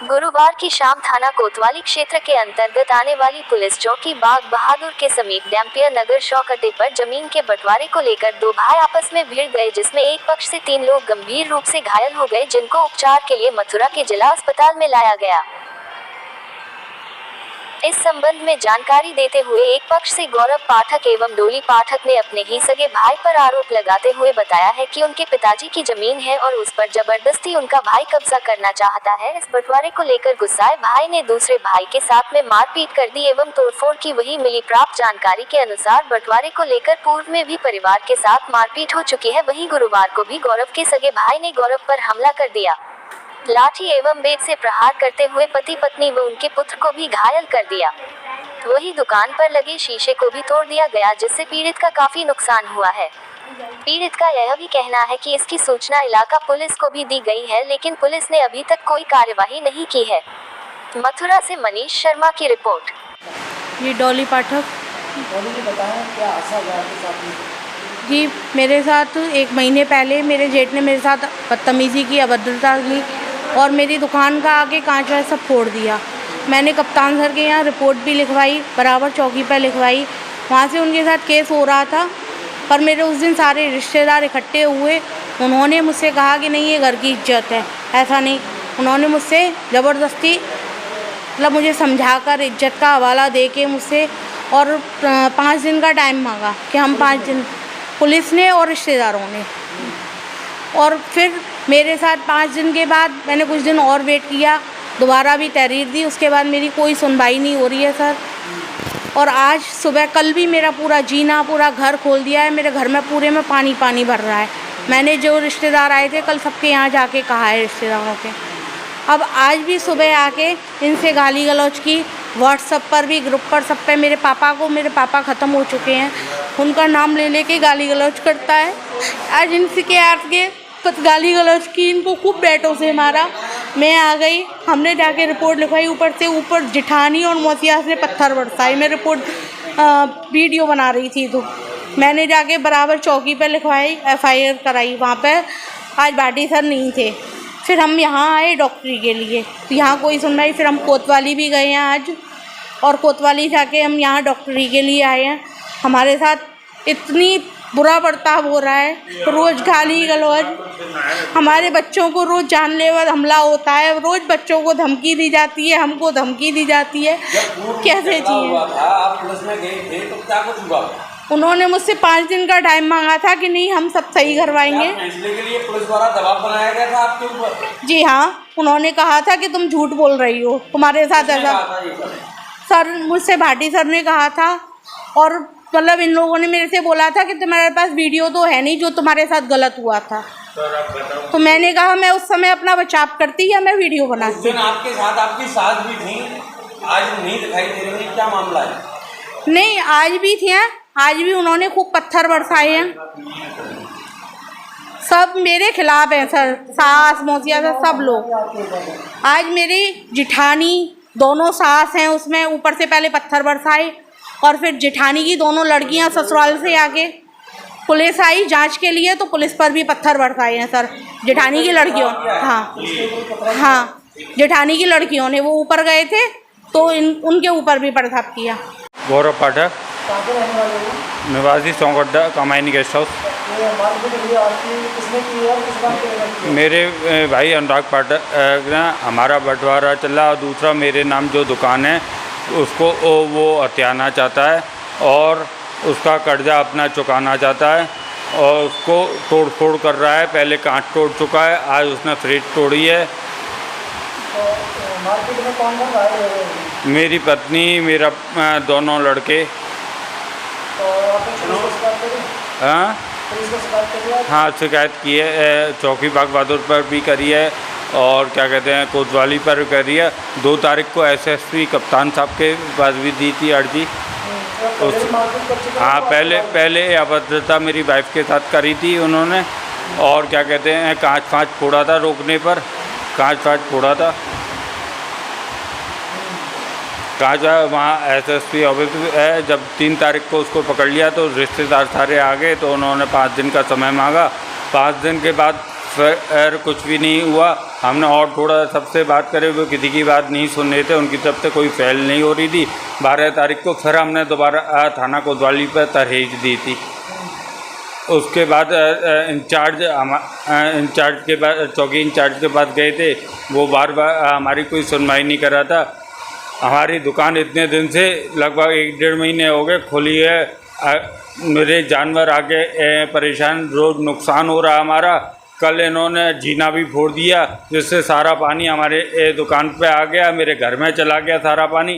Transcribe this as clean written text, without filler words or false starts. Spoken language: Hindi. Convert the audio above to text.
गुरुवार की शाम थाना कोतवाली क्षेत्र के अंतर्गत आने वाली पुलिस चौकी बाग बहादुर के समीप डैम्पियर नगर शौकटे पर जमीन के बंटवारे को लेकर दो भाई आपस में भिड़ गए, जिसमें एक पक्ष से 3 लोग गंभीर रूप से घायल हो गए, जिनको उपचार के लिए मथुरा के जिला अस्पताल में लाया गया। इस संबंध में जानकारी देते हुए एक पक्ष से गौरव पाठक एवं डोली पाठक ने अपने ही सगे भाई पर आरोप लगाते हुए बताया है कि उनके पिताजी की जमीन है और उस पर जबरदस्ती उनका भाई कब्जा करना चाहता है। इस बंटवारे को लेकर गुस्साए भाई ने दूसरे भाई के साथ में मारपीट कर दी एवं तोड़फोड़ की। वही मिली प्राप्त जानकारी के अनुसार बंटवारे को लेकर पूर्व में भी परिवार के साथ मारपीट हो चुकी है। वहीं गुरुवार को भी गौरव के सगे भाई ने गौरव पर हमला कर दिया। लाठी एवं बेत से प्रहार करते हुए पति पत्नी व उनके पुत्र को भी घायल कर दिया। वही दुकान पर लगे शीशे को भी तोड़ दिया गया, जिससे पीड़ित का काफी नुकसान हुआ है। पीड़ित का यह भी कहना है कि इसकी सूचना इलाका पुलिस को भी दी गई है, लेकिन पुलिस ने अभी तक कोई कार्यवाही नहीं की है। मथुरा से मनीष शर्मा की रिपोर्ट। ये डॉली पाठक क्या जी, मेरे साथ 1 महीने पहले मेरे जेठ ने मेरे साथ बदतमीज़ी की, अभद्रता की और मेरी दुकान का आगे कांच वाँच सब फोड़ दिया। मैंने कप्तान सर के यहाँ रिपोर्ट भी लिखवाई, बराबर चौकी पर लिखवाई। वहाँ से उनके साथ केस हो रहा था, पर मेरे उस दिन सारे रिश्तेदार इकट्ठे हुए। उन्होंने मुझसे कहा कि नहीं, ये घर की इज्जत है। ऐसा नहीं, उन्होंने मुझसे ज़बरदस्ती मतलब मुझे समझाकर इज्जत का हवाला दे के मुझसे और 5 दिन का टाइम मांगा कि हम 5 दिन, पुलिस ने और रिश्तेदारों ने। और फिर मेरे साथ 5 दिन के बाद मैंने कुछ दिन और वेट किया, दोबारा भी तहरीर दी। उसके बाद मेरी कोई सुनवाई नहीं हो रही है सर। और आज सुबह, कल भी मेरा पूरा घर खोल दिया है। मेरे घर में पूरे में पानी पानी भर रहा है। मैंने जो रिश्तेदार आए थे कल सबके यहाँ जाके कहा है रिश्तेदारों के। अब आज भी सुबह आके इनसे गाली गलौज की, व्हाट्सएप पर भी, ग्रुप पर, सब पे। मेरे पापा ख़त्म हो चुके हैं, उनका नाम ले लेके गाली गलौज करता है। आज इनसे के आगे गाली गलौज की, इनको खूब बैटों से मारा। मैं आ गई, हमने जाके रिपोर्ट लिखवाई। ऊपर जिठानी और मौसिया से पत्थर बरसाए। मैं रिपोर्ट वीडियो बना रही थी तो मैंने जाके बराबर चौकी पर लिखवाई, FIR कराई। वहाँ पर आज भाटी सर नहीं थे। फिर हम यहाँ आए डॉक्टरी के लिए, तो यहाँ कोई सुनवाई। फिर हम कोतवाली भी गए हैं आज, और कोतवाली जाके हम यहाँ डॉक्टरी के लिए आए हैं। हमारे साथ इतनी बुरा बर्ताव हो रहा है, रोज़ गाली गलौज। हमारे बच्चों को रोज़ जानलेवा हमला होता है, रोज़ बच्चों को धमकी दी जाती है, हमको धमकी दी जाती है। कैसे जी? आप पुलिस में गए थे तो क्या कुछ हुआ? उन्होंने मुझसे 5 दिन का टाइम मांगा था कि नहीं, हम सब सही करवाएंगे। फैसले के लिए पुलिस द्वारा दबाव बनाया गया था आपके ऊपर? जी हाँ, उन्होंने कहा था कि तुम झूठ बोल रही हो, तुम्हारे साथ ऐसा। सर, मुझसे भाटी सर ने कहा था, और मतलब इन लोगों ने मेरे से बोला था कि तुम्हारे पास वीडियो तो है नहीं जो तुम्हारे साथ गलत हुआ था। तो मैंने कहा मैं उस समय अपना बचाव करती या मैं वीडियो बनाती। आपके साथ आपकी सास भी थी, आज नहीं दिखाई दे रही, क्या मामला है? नहीं, आज भी थी, आज भी उन्होंने खूब पत्थर बरसाए हैं। सब मेरे खिलाफ हैं सर, सास मौसिया सब लोग। आज मेरी जिठानी, दोनों सास हैं उसमें, ऊपर से पहले पत्थर बरसाए, और फिर जिठानी की दोनों लड़कियां ससुराल से आके पुलिस आई जांच के लिए, तो पुलिस पर भी पत्थर बरसाए हैं सर। जिठानी की लड़कियों, हाँ, जिठानी की लड़कियों ने, वो ऊपर गए थे तो उनके ऊपर भी प्रताप किया। गौरव पाठक, निवासी सौगड्डा कमायनी गेस्ट हाउस। मेरे भाई अनुराग पाठक ने हमारा बंटवारा चला, और दूसरा मेरे नाम जो दुकान है उसको वो हथियाना चाहता है और उसका कर्जा अपना चुकाना चाहता है, और उसको तोड़ फोड़ कर रहा है। पहले कांच तोड़ चुका है, आज उसने फ्रिज तोड़ी है। मार्केट में कौन घायल है? मेरी पत्नी, मेरा दोनों लड़के। हाँ, शिकायत की है, चौकी बाग बहादुर पर भी करी है, और क्या कहते हैं कोतवाली पर करी है। 2 तारीख को SSP कप्तान साहब के पास भी दी थी अर्जी। हाँ, पहले अभद्रता मेरी वाइफ के साथ करी थी उन्होंने, और क्या कहते हैं कांच फाँच फोड़ा था, रोकने पर कांच फाँच फोड़ा था। वहाँ SSP ऑफिस है। जब 3 तारीख को उसको पकड़ लिया तो रिश्तेदार सारे आ गए, तो उन्होंने 5 दिन का समय मांगा। 5 दिन के बाद फिर कुछ भी नहीं हुआ। हमने और थोड़ा सबसे बात करे, वो किसी की बात नहीं सुन रहे थे, उनकी तरफ से कोई पहल नहीं हो रही थी। 12 तारीख को फिर हमने दोबारा थाना कोतवाली पर तहरीर दी थी। उसके बाद इंचार्ज के पास, चौकी इंचार्ज के पास गए थे, वो बार बार हमारी कोई सुनवाई नहीं कर रहा था। हमारी दुकान इतने दिन से लगभग 1-1.5 महीने हो गए खुली है। मेरे जानवर आके परेशान, रोज़ नुकसान हो रहा हमारा। कल इन्होंने जीना भी फोड़ दिया, जिससे सारा पानी हमारे दुकान पे आ गया, मेरे घर में चला गया सारा पानी।